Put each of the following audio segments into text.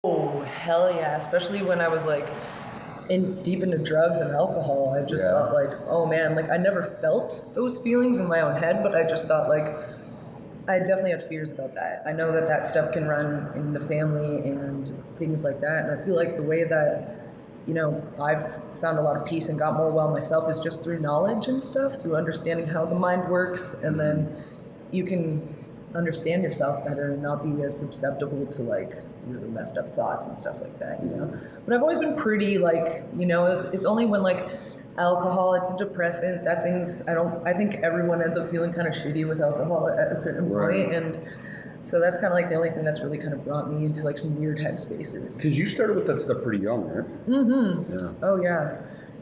Oh, hell yeah. Especially when I was like deep into drugs and alcohol. I just thought like, oh man, like I never felt those feelings in my own head, but I just thought like, I definitely had fears about that. I know that stuff can run in the family and things like that. And I feel like the way that, I've found a lot of peace and got more well myself is just through knowledge and stuff, through understanding how the mind works. And then you can understand yourself better and not be as susceptible to like really messed up thoughts and stuff like that, But I've always been pretty like, it's only when like alcohol, it's a depressant, I think everyone ends up feeling kind of shitty with alcohol at a certain point. And so that's kind of like the only thing that's really kind of brought me into like some weird headspaces. Because you started with that stuff pretty young, right? Mm-hmm. Yeah. Oh yeah.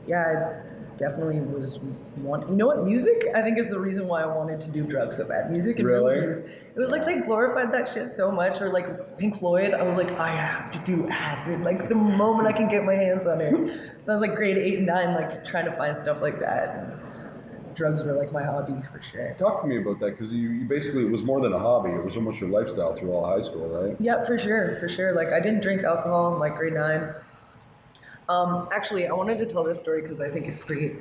Yeah, I definitely was one. You know what? Music, I think, is the reason why I wanted to do drugs so bad. Music and movies. It was like they glorified that shit so much. Or like Pink Floyd, I was like, I have to do acid. Like the moment I can get my hands on it. So I was like grade 8 and 9, like trying to find stuff like that. And drugs were like my hobby for sure. Talk to me about that, because you basically, it was more than a hobby. It was almost your lifestyle through all high school, right? Yeah, for sure. Like I didn't drink alcohol in like grade 9. Actually, I wanted to tell this story because I think it's pretty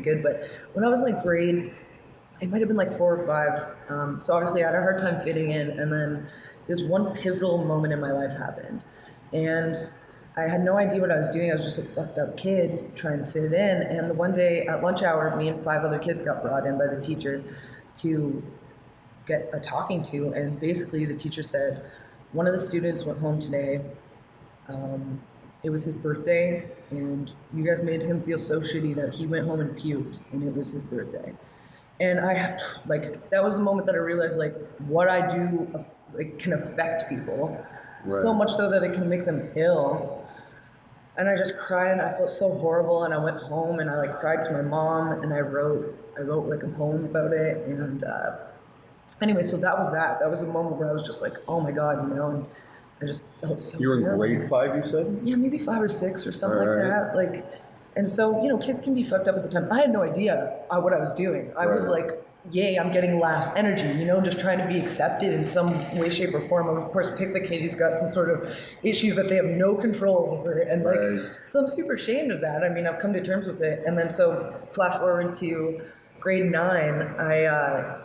good. But when I was like it might have been like 4 or 5. So obviously I had a hard time fitting in, and then this one pivotal moment in my life happened, and I had no idea what I was doing. I was just a fucked up kid trying to fit in. And the one day at lunch hour, me and 5 other kids got brought in by the teacher to get a talking to, and basically the teacher said, one of the students went home today. It was his birthday, and you guys made him feel so shitty that he went home and puked, and it was his birthday. And that was the moment that I realized, like, what I do can affect people, so much so that it can make them ill. And I just cried, and I felt so horrible, and I went home, and I, like, cried to my mom, and I wrote like, a poem about it, and anyway, so that was that. That was a moment where I was just like, oh my God, and I just felt so You were in horrible. grade 5, you said? Yeah, maybe 5 or 6 or something like that. Like, and so, kids can be fucked up at the time. I had no idea what I was doing. I was like, yay, I'm getting last energy, just trying to be accepted in some way, shape, or form. Of course, pick the kid who's got some sort of issues that they have no control over. And so I'm super ashamed of that. I mean, I've come to terms with it. And then so flash forward to grade 9, I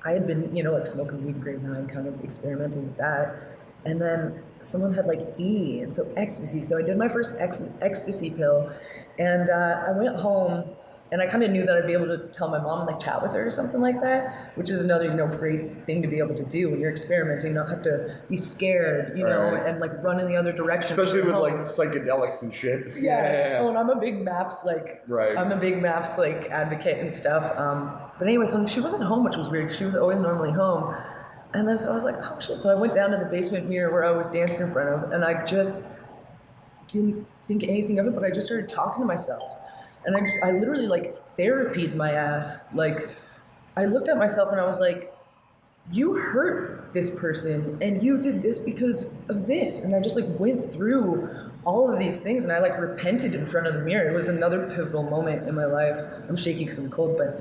had been, like smoking weed in grade 9, kind of experimenting with that. And then someone had like E, and so ecstasy. So I did my first ecstasy pill, and I went home, and I kind of knew that I'd be able to tell my mom, like chat with her or something like that, which is another, great thing to be able to do when you're experimenting, not have to be scared, and like run in the other direction. Especially with like psychedelics and shit. Yeah. Oh, and I'm a big maps advocate and stuff. But anyway, so she wasn't home, which was weird. She was always normally home. And then so I was like, oh shit. So I went down to the basement mirror where I was dancing in front of, and I just didn't think anything of it, but I just started talking to myself. And I literally like therapied my ass. Like I looked at myself and I was like, you hurt this person and you did this because of this. And I just like went through all of these things, and I like repented in front of the mirror. It was another pivotal moment in my life. I'm shaky because I'm cold, but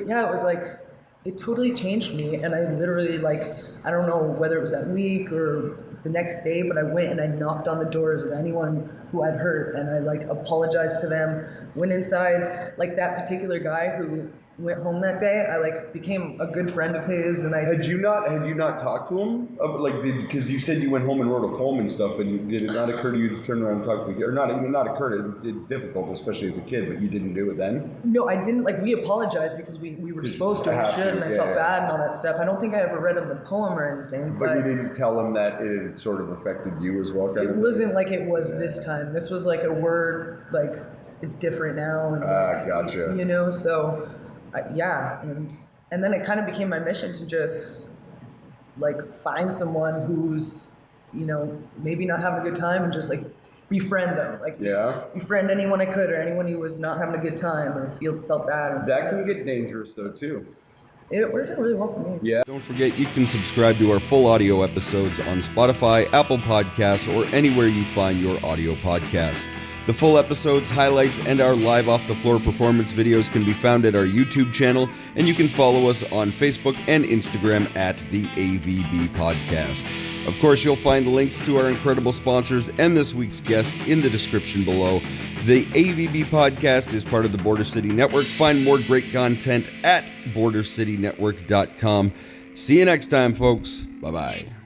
yeah, it was like, it totally changed me. And I literally I don't know whether it was that week or the next day, but I went and I knocked on the doors of anyone who I'd hurt, and I apologized to them, went inside, that particular guy who went home that day, I became a good friend of his, and I... Had you not talked to him? Because you said you went home and wrote a poem and stuff, and did it not occur to you to turn around and talk to the kid? Or not occur, it's difficult, especially as a kid, but you didn't do it then? No, I didn't. We apologized because we were supposed to and should, and I felt bad and all that stuff. I don't think I ever read him the poem or anything. But you didn't tell him that it had sort of affected you as well? It wasn't like it was this time. This was a word, it's different now. And gotcha. So... and then it kind of became my mission to just find someone who's maybe not having a good time, and just befriend them, befriend anyone I could, or anyone who was not having a good time or felt bad. That can get dangerous though too. It worked out really well for me. Yeah. Don't forget, you can subscribe to our full audio episodes on Spotify, Apple Podcasts, or anywhere you find your audio podcasts. The full episodes, highlights, and our live off-the-floor performance videos can be found at our YouTube channel, and you can follow us on Facebook and Instagram at the AVB Podcast. Of course, you'll find links to our incredible sponsors and this week's guest in the description below. The AVB Podcast is part of the Border City Network. Find more great content at bordercitynetwork.com. See you next time, folks. Bye-bye.